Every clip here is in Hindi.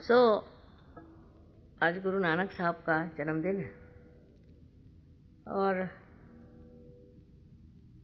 सो आज गुरु नानक साहब का जन्मदिन है और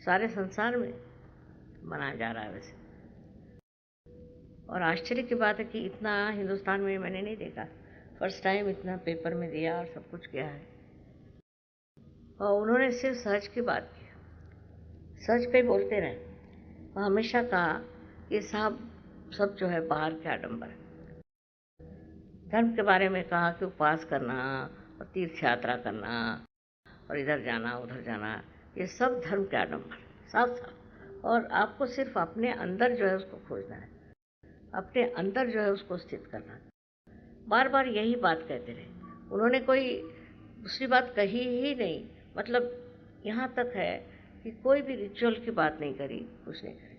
सारे संसार में मनाया जा रहा है वैसे। और आश्चर्य की बात है कि इतना हिंदुस्तान में मैंने नहीं देखा। फर्स्ट टाइम इतना पेपर में दिया और सब कुछ किया है। और उन्होंने सिर्फ सच की बात की, सच पे बोलते रहे और हमेशा कहा कि साहब सब जो है बाहर के आडंबर है। धर्म के बारे में कहा कि उपवास करना और तीर्थ यात्रा करना और इधर जाना उधर जाना, ये सब धर्म के आडंबर साफ साफ। और आपको सिर्फ अपने अंदर जो है उसको खोजना है, अपने अंदर जो है उसको स्थित करना है। बार बार यही बात कहते रहे। उन्होंने कोई दूसरी बात कही ही नहीं। मतलब यहाँ तक है कि कोई भी रिचुअल की बात नहीं करी, कुछ नहीं करी।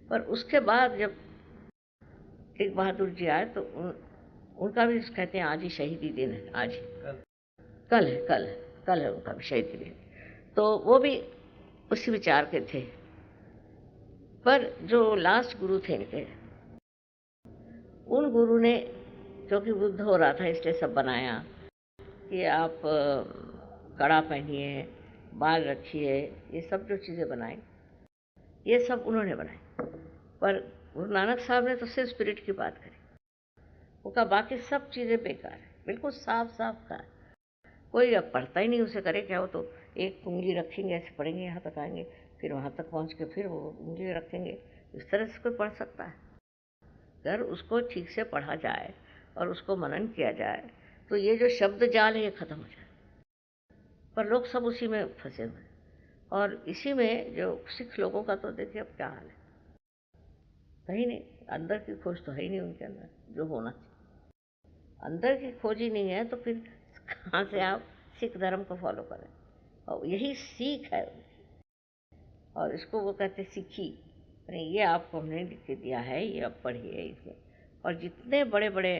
पर उसके बाद जब तेग बहादुर जी आए तो उनका भी कहते हैं आज ही शहीदी दिन है। आज ही कल है उनका भी शहीदी दिन। तो वो भी उसी विचार के थे। पर जो लास्ट गुरु थे इनके, उन गुरु ने, क्योंकि बुद्ध हो रहा था इसलिए सब बनाया कि आप कड़ा पहनिए, बाल रखिए, ये सब जो चीज़ें बनाई ये सब उन्होंने बनाई। पर गुरु नानक साहब ने तो सिर्फ स्पिरिट की बात करी। वो कहा बाकी सब चीज़ें बेकार है, बिल्कुल साफ साफ कहा। कोई अब पढ़ता ही नहीं, उसे करे क्या। वो तो एक उंगली रखेंगे, ऐसे पढ़ेंगे, यहाँ तक आएंगे, फिर वहाँ तक पहुँच के फिर वो उंगली रखेंगे। इस तरह से कोई पढ़ सकता है? अगर उसको ठीक से पढ़ा जाए और उसको मनन किया जाए तो ये जो शब्द जाल है ये खत्म हो जाए। पर लोग सब उसी में फंसे हुए हैं। और इसी में जो सिख लोगों का तो देखिए अब क्या हाल है। कहीं नहीं, अंदर की खोज तो है ही नहीं उनके अंदर जो होना चाहिए। अंदर की खोज ही नहीं है तो फिर कहाँ से आप सिख धर्म को फॉलो करें? और यही सीख है उनकी। और इसको वो कहते सीखी। अरे ये आपको हमने लिख के दिया है, ये आप पढ़िए इसमें। और जितने बड़े बड़े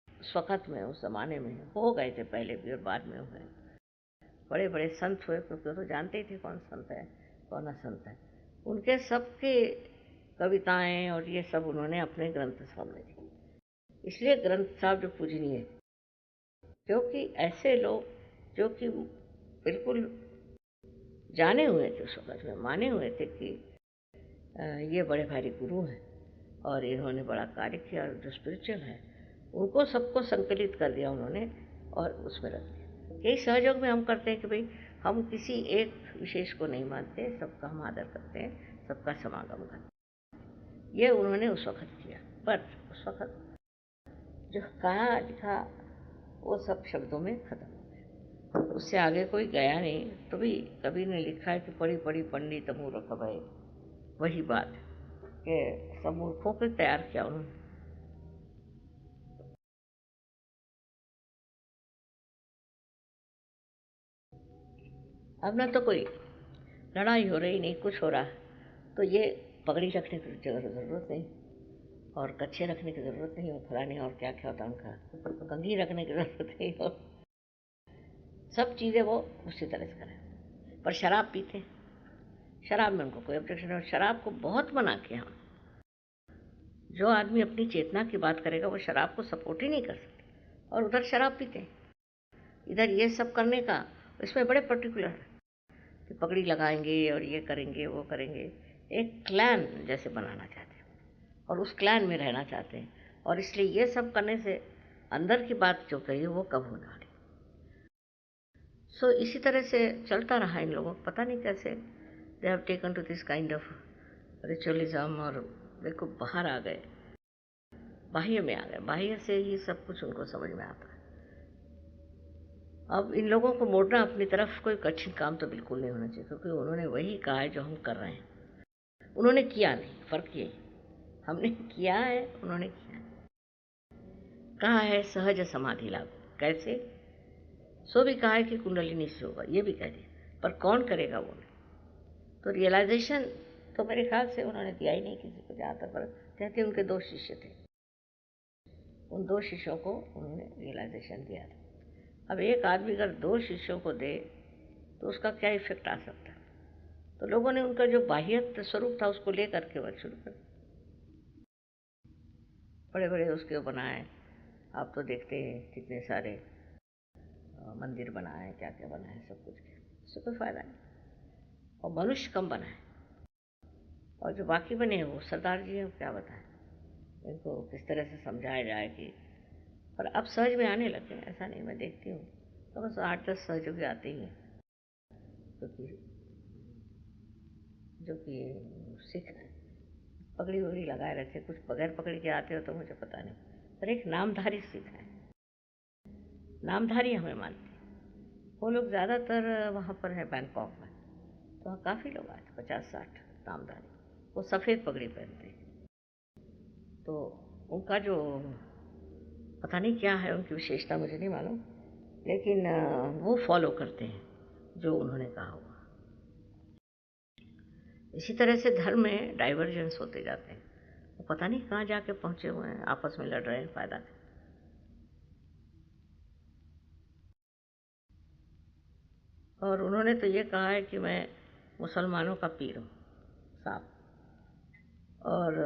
उस वक़्त में, उस ज़माने में हो गए थे, पहले भी और बाद में हुए, बड़े बड़े संत हुए, क्योंकि वो तो जानते ही थे कौन संत है कौन असंत है। उनके सबके कविताएं और ये सब उन्होंने अपने ग्रंथ साहब में दी। इसलिए ग्रंथ साहब जो पूजनीय है, क्योंकि ऐसे लोग जो कि बिल्कुल जाने हुए थे उस वक़्त में, माने हुए थे कि ये बड़े भारी गुरु हैं और इन्होंने बड़ा कार्य किया। और जो स्पिरिचुअल है उनको सबको संकलित कर दिया उन्होंने और उसमें रख दिया। यही सहयोग में हम करते हैं कि भाई हम किसी एक विशेष को नहीं मानते, सबका हम आदर करते हैं, सबका समागम करते हैं। ये उन्होंने उस वक़्त किया। पर उस वक़्त जो कहा लिखा वो सब शब्दों में खत्म हो गया, उससे आगे कोई गया नहीं। तो भी कबीर ने लिखा है कि पढ़ी पढ़ी पंडित मूर्ख भय। वही बात है कि सब मूर्खों को तैयार किया उन्होंने। अब ना तो कोई लड़ाई हो रही, नहीं कुछ हो रहा, तो ये पगड़ी रखने की ज़रूरत नहीं और कच्छे रखने की ज़रूरत नहीं और फलाने और क्या क्या होता उनका कंघी रखने की ज़रूरत नहीं और सब चीज़ें वो उसी तरह से करें। पर शराब पीते, शराब में उनको कोई ऑब्जेक्शन नहीं। शराब को बहुत मना किया हम। जो आदमी अपनी चेतना की बात करेगा वो शराब को सपोर्ट ही नहीं कर सकते, और उधर शराब पीते हैं, इधर ये सब करने का। इसमें बड़े पर्टिकुलर है कि पगड़ी लगाएंगे और ये करेंगे वो करेंगे। एक क्लैन जैसे बनाना चाहते हैं और उस क्लैन में रहना चाहते हैं। और इसलिए ये सब करने से अंदर की बात जो कही वो कब होने वाली। सो इसी तरह से चलता रहा इन लोगों को, पता नहीं कैसे they have taken to this kind of ritualism. और देखो बाहर आ गए, बाह्य में आ गए, बाह्य से ही सब कुछ उनको समझ में आता है। अब इन लोगों को मोड़ना अपनी तरफ कोई कठिन काम तो बिल्कुल नहीं होना चाहिए, क्योंकि उन्होंने वही कहा है जो हम कर रहे हैं। उन्होंने किया नहीं, फर्क ये, हमने किया है, उन्होंने किया है। कहा है सहज समाधि लागू, कैसे? सो भी कहा है कि कुंडलिनी से होगा, ये भी कह दिया, पर कौन करेगा वो नहीं। तो रियलाइजेशन तो मेरे ख्याल से उन्होंने दिया ही नहीं किसी को। जहाँ तक कहते उनके 2 शिष्य थे, उन 2 शिष्यों को उन्होंने रियलाइजेशन दिया था। अब एक आदमी अगर 2 शिष्यों को दे तो उसका क्या इफेक्ट आ सकता है? तो लोगों ने उनका जो बाह्य स्वरूप था उसको ले करके वर्क शुरू कर। बड़े बड़े उसके बनाए। आप तो देखते हैं कितने सारे मंदिर बनाए, क्या क्या बनाए, सब कुछ। उससे कोई फ़ायदा नहीं, और मनुष्य कम बनाए। और जो बाकी बने हैं वो सरदार जी हैं, क्या बताएं इनको किस तरह से समझाया जाए कि। पर अब सहज में आने लगे, ऐसा नहीं, मैं देखती हूँ तो बस 8-10 सहयोगी आते ही हैं क्योंकि जो कि सिख हैं, पगड़ी वगड़ी लगाए रहते, कुछ बगैर पगड़ी के आते हो तो मुझे पता नहीं, पर एक नामधारी सिख है, नामधारी हमें मानते हैं। वो लोग ज़्यादातर वहाँ पर है बैंकॉक में, तो वहाँ काफ़ी लोग आए थे, 50-60 नामधारी। वो सफ़ेद पगड़ी पहनते हैं, तो उनका जो पता नहीं क्या है, उनकी विशेषता मुझे नहीं मालूम, लेकिन वो फॉलो करते हैं जो उन्होंने कहा हुआ। इसी तरह से धर्म में डाइवर्जेंस होते जाते हैं, वो पता नहीं कहाँ जाके पहुँचे हुए हैं, आपस में लड़ रहे हैं फ़ायदा नहीं। और उन्होंने तो ये कहा है कि मैं मुसलमानों का पीर हूँ साहब, और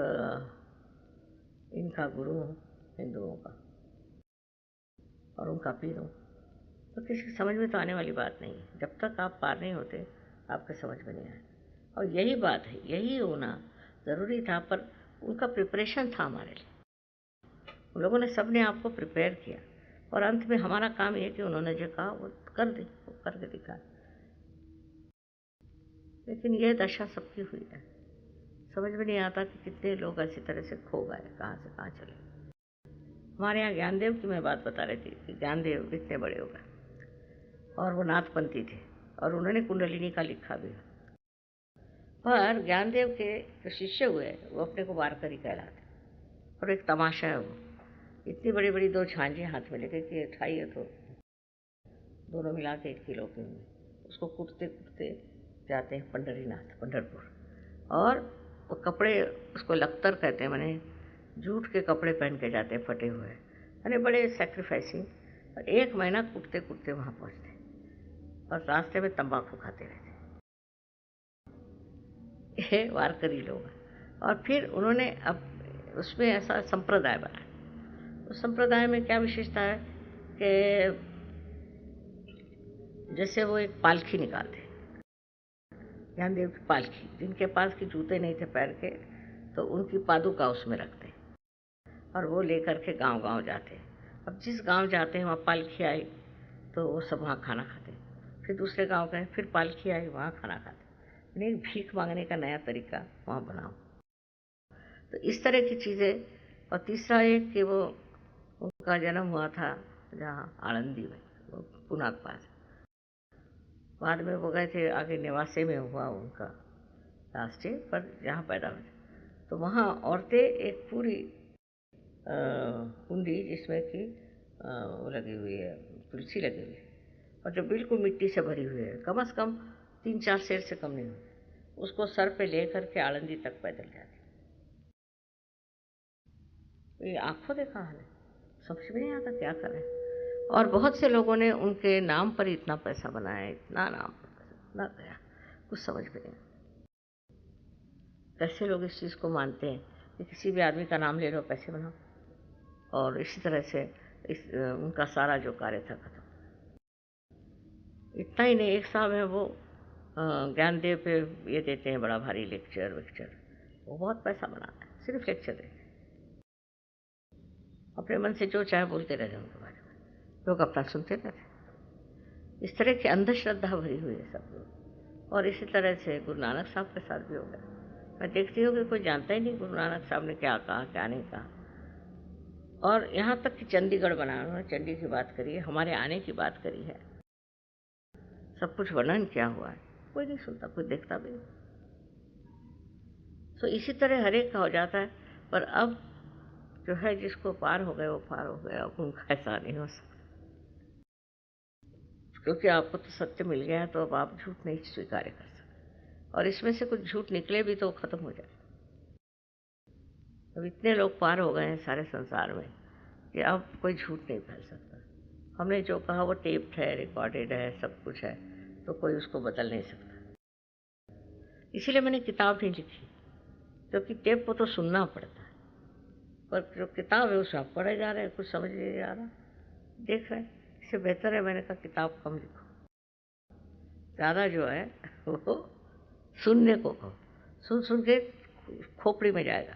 इनका गुरु हूँ हिंदुओं का, और उनका पीर हूँ। तो किसी समझ में तो आने वाली बात नहीं है, जब तक आप पार नहीं होते आपके समझ में नहीं आए। और यही बात है, यही होना ज़रूरी था, पर उनका प्रिपरेशन था हमारे लिए। उन लोगों ने सब ने आपको प्रिपेयर किया, और अंत में हमारा काम ये कि उन्होंने जो कहा वो कर दी, वो करके दिखा। लेकिन ये दशा सबकी हुई है, समझ में नहीं आता कि कितने लोग ऐसी तरह से खो गए, कहाँ से कहाँ चले। हमारे यहाँ ज्ञानदेव की मैं बात बता रही थी कि ज्ञानदेव इतने बड़े हो गए, और वो नाथपंथी थे, और उन्होंने कुंडलिनी का लिखा भी। पर ज्ञानदेव के जो शिष्य हुए वो अपने को वारकरी कहलाते, और एक तमाशा है वो, इतनी बड़ी बड़ी 2 झांझें हाथ में लेके कि उठाइए तो दोनों मिला के 1 किलो के होंगे। उसको कुटते कुटते जाते हैं पंढरपुर, और वो कपड़े उसको लख्तर कहते हैं, माने जूट के कपड़े पहन के जाते हैं फटे हुए, यानी बड़े सेक्रीफाइसिंग। और 1 महीना कुटते कुटते वहाँ पहुँचते, और रास्ते में तंबाकू खाते रहते। ये वारकरी लोग हैं। और फिर उन्होंने अब उसमें ऐसा संप्रदाय बनाया। उस संप्रदाय में क्या विशेषता है कि जैसे वो एक पालकी निकालते, ज्ञानदेव की पालकी, जिनके पास के जूते नहीं थे पैर के, तो उनकी पादुका उसमें रखते, और वो लेकर के गांव गांव जाते। अब जिस गांव जाते हैं वहाँ पालकी आई तो वो सब वहाँ खाना खाते, फिर दूसरे गांव गए, फिर पालकी आई, वहाँ खाना खाते। यानी भीख मांगने का नया तरीका वहाँ बनाओ। तो इस तरह की चीज़ें। और तीसरा एक कि वो उनका जन्म हुआ था जहाँ आळंदी में, वो पुणे के पास। बाद में वो गए थे आगे नेवासे में हुआ उनका राष्ट्रीय, पर जहाँ पैदा हुए तो वहाँ औरतें एक पूरी कुंडी जिसमें कि वो लगी हुई है, तुलसी लगी हुई है, और जो बिल्कुल मिट्टी से भरी हुई है, कम से कम 3-4 सेर से कम नहीं हुई, उसको सर पे ले करके आळंदी तक पैदल जाती। तो ये आंखों देखा हाल है, समझ में नहीं आता क्या करें। और बहुत से लोगों ने उनके नाम पर इतना पैसा बनाया, इतना नाम पर पैसा इतना गया, कुछ समझ में नहीं। कैसे लोग इस चीज़ को मानते हैं कि किसी भी आदमी का नाम ले लो पैसे बनाओ, और इसी तरह से उनका सारा जो कार्य था खत्म। इतना ही नहीं, एक साहब है वो ज्ञानदेव पे ये देते हैं बड़ा भारी लेक्चर वेक्चर, वो बहुत पैसा बनाते हैं सिर्फ लेक्चर देते हैं, अपने मन से जो चाहे बोलते रहते उनके बारे में, लोग अपना सुनते रहते। इस तरह की अंधश्रद्धा भरी हुई है सब लोग। और इसी तरह से गुरु नानक साहब के साथ भी हो गया। मैं देखती हूँ कि कोई जानता ही नहीं गुरु नानक साहब ने क्या कहा क्या नहीं कहा। और यहाँ तक कि चंडीगढ़ बनाया, उन्होंने चंडी की बात करी है, हमारे आने की बात करी है, सब कुछ वर्णन किया हुआ है, कोई नहीं सुनता, कोई देखता भी नहीं। तो इसी तरह हर एक का हो जाता है। पर अब जो है जिसको पार हो गए वो पार हो गए, अब उनका ऐसा नहीं हो सकता, क्योंकि आपको तो सत्य मिल गया है, तो अब आप झूठ नहीं स्वीकार कर सकते। और इसमें से कुछ झूठ निकले भी तो खत्म हो जाए। अब इतने लोग पार हो गए हैं सारे संसार में कि अब कोई झूठ नहीं फैल सकता। हमने जो कहा वो टेप्ड है, रिकॉर्डेड है, सब कुछ है, तो कोई उसको बदल नहीं सकता। इसीलिए मैंने किताब नहीं लिखी, क्योंकि टेप को तो सुनना पड़ता है, पर जो किताब है उसमें आप पढ़े जा रहे हैं, कुछ समझ नहीं आ रहा, देख रहे हैं। इससे बेहतर है, मैंने कहा किताब कम लिखो, ज़्यादा जो है वो सुनने को कहो, सुन सुन के खोपड़ी में जाएगा।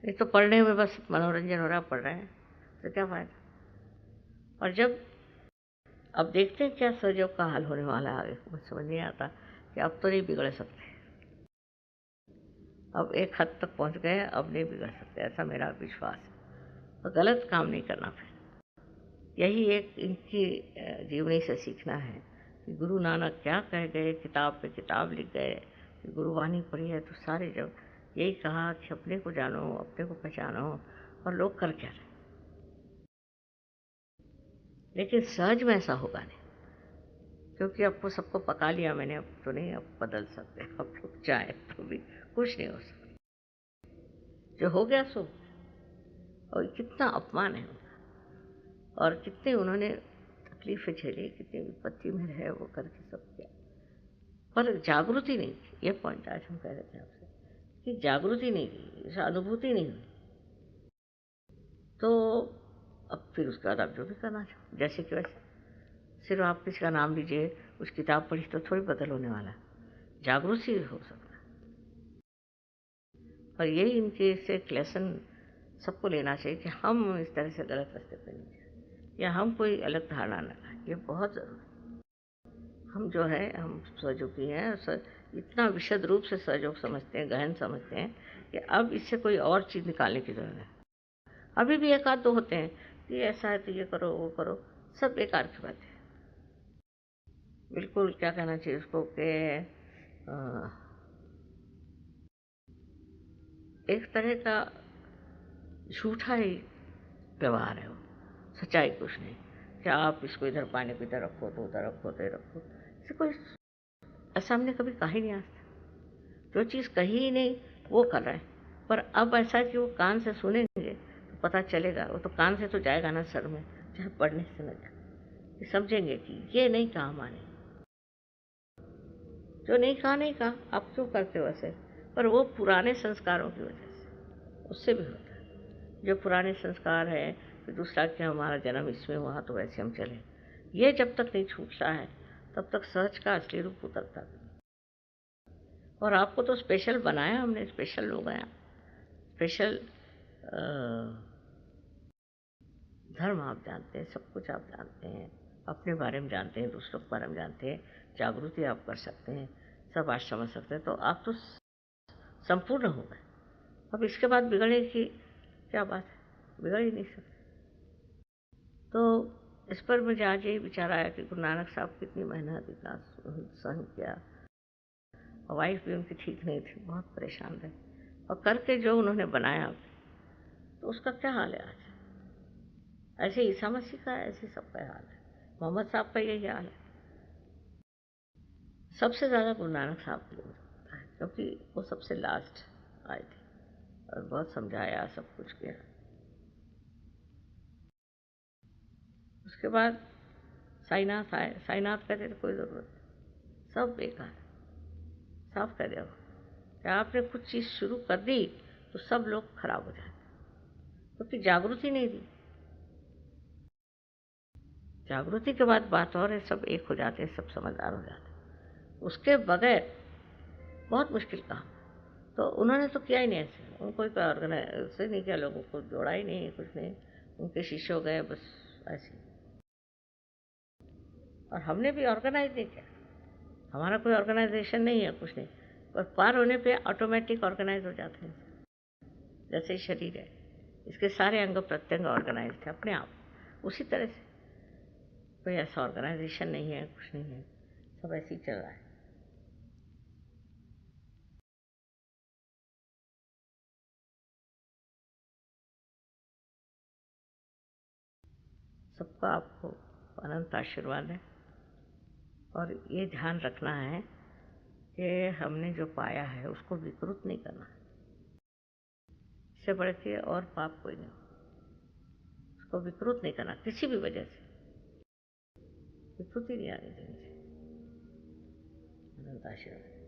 नहीं तो पढ़ने में बस मनोरंजन हो रहा, पढ़ रहे हैं तो क्या फ़ायदा। और जब अब देखते हैं क्या सहयोग का हाल होने वाला है आगे, मुझे समझ नहीं आता कि अब तो नहीं बिगड़ सकते, अब एक हद तक पहुंच गए, अब नहीं बिगड़ सकते, ऐसा मेरा विश्वास है। तो गलत काम नहीं करना फिर, यही एक इनकी जीवनी से सीखना है कि गुरु नानक क्या कह गए, किताब पे किताब लिख गए, गुरुवाणी पढ़ी है तो सारे जब यही कहा कि अपने को जानो, अपने को पहचानो, और लोग कर क्या रहे। लेकिन सहज में ऐसा होगा नहीं, क्योंकि आपको सबको पका लिया मैंने, अब तो नहीं, अब बदल सकते, अब लोग चाहे तो भी कुछ नहीं हो सकता, जो हो गया सो। और कितना अपमान है उनका, और कितने उन्होंने तकलीफें झेली, कितनी विपत्ति में रहे, वो करके सब किया, पर जागृति नहीं थी। ये पॉइंट आज हम कह रहे थे आपसे कि जागृति नहीं थी, इस अनुभूति नहीं हुई। तो अब फिर उसके बाद आप जो भी करना चाहो, जैसे कि वैसे, सिर्फ आप किसी का नाम लीजिए, उस किताब पढ़ी तो थोड़ी बदल होने वाला है, जागृति हो सकता है। और यही इनके से एक लेसन सबको लेना चाहिए कि हम इस तरह से गलत रास्ते पर नहीं जाए, या हम कोई अलग धारणा न लाएं, ये बहुत ज़रूरी है। हम जो है, हम सहयोगी हैं, इतना विशद रूप से सहयोग समझते हैं, गहन समझते हैं कि अब इससे कोई और चीज़ निकालने की जरूरत है। अभी भी एक आध दो होते हैं कि ऐसा है तो ये करो वो करो, सब बेकार की बात है। बिल्कुल क्या कहना चाहिए उसको कि एक तरह का झूठा ही व्यवहार है वो, सच्चाई कुछ नहीं। क्या आप इसको इधर पानी को इधर रखो तो उधर रखो तो रखो, इसे कोई ऐसा हमने कभी कहा ही नहीं आज तक। जो चीज़ कही ही नहीं वो कर रहे हैं। पर अब ऐसा कि वो कान से सुनेंगे तो पता चलेगा, वो तो कान से तो जाएगा ना सर में, चाहे पढ़ने से न जाए, समझेंगे कि ये नहीं कहा माने, जो नहीं कहा नहीं कहा, आप क्यों करते हो ऐसे। पर वो पुराने संस्कारों की वजह से, उससे भी होता है। जो पुराने संस्कार है कि दूसरा कि हमारा जन्म इसमें हुआ तो वैसे हम चलें, ये जब तक नहीं छूटता है तब तक सहज का असली रूप उतरता भी। और आपको तो स्पेशल बनाया हमने, स्पेशल लोग हैं, स्पेशल धर्म आप जानते हैं, सब कुछ आप जानते हैं, अपने बारे में जानते हैं, दूसरों के बारे में जानते हैं, जागृति आप कर सकते हैं, सब आज समझ सकते हैं, तो आप तो संपूर्ण हो गए। अब इसके बाद बिगड़ने की क्या बात है, बिगड़ ही नहीं सकते। तो इस पर मुझे आज यही विचार आया कि गुरु नानक साहब कितनी मेहनत, इतना सहन किया, और वाइफ भी उनकी ठीक नहीं थी, बहुत परेशान रहे, और करके जो उन्होंने बनाया, तो उसका क्या हाल है आज। ऐसे ईसा मसीह का, ऐसे सबका हाल है, मोहम्मद साहब का यही हाल है। सबसे ज़्यादा गुरु नानक साहब के लिए होता है, क्योंकि वो सबसे लास्ट आए थे और बहुत समझाया, सब कुछ किया। उसके बाद साईनाथ आए, साईनाथ कहते थे कोई ज़रूरत नहीं, सब बेकार, साफ कह दिया कि आपने कुछ चीज़ शुरू कर दी तो सब लोग खराब हो जाते, क्योंकि जागृति नहीं दी। जागृति के बाद बात और है, सब एक हो जाते हैं, सब समझदार हो जाते हैं, उसके बगैर बहुत मुश्किल काम। तो उन्होंने तो किया ही नहीं ऐसे, उनको कोई ऑर्गेनाइज नहीं किया, लोगों को जोड़ा ही नहीं, कुछ नहीं, उनके शिष्य हो गए बस ऐसे। और हमने भी ऑर्गेनाइज नहीं किया, हमारा कोई ऑर्गेनाइजेशन नहीं है, कुछ नहीं, पर पार होने पे ऑटोमेटिक ऑर्गेनाइज हो जाते हैं। जैसे शरीर है, इसके सारे अंग प्रत्यंग ऑर्गेनाइज थे अपने आप, उसी तरह से कोई ऐसा ऑर्गेनाइजेशन नहीं है, कुछ नहीं है, सब ऐसे ही चल रहा है। सबका आपको अनंत आशीर्वाद है, और ये ध्यान रखना है कि हमने जो पाया है उसको विकृत नहीं करना, इससे बढ़ के और पाप कोई नहीं, उसको विकृत नहीं करना किसी भी वजह से, विकृति नहीं आने देनी चाहिए। अनंत आशीर्वाद।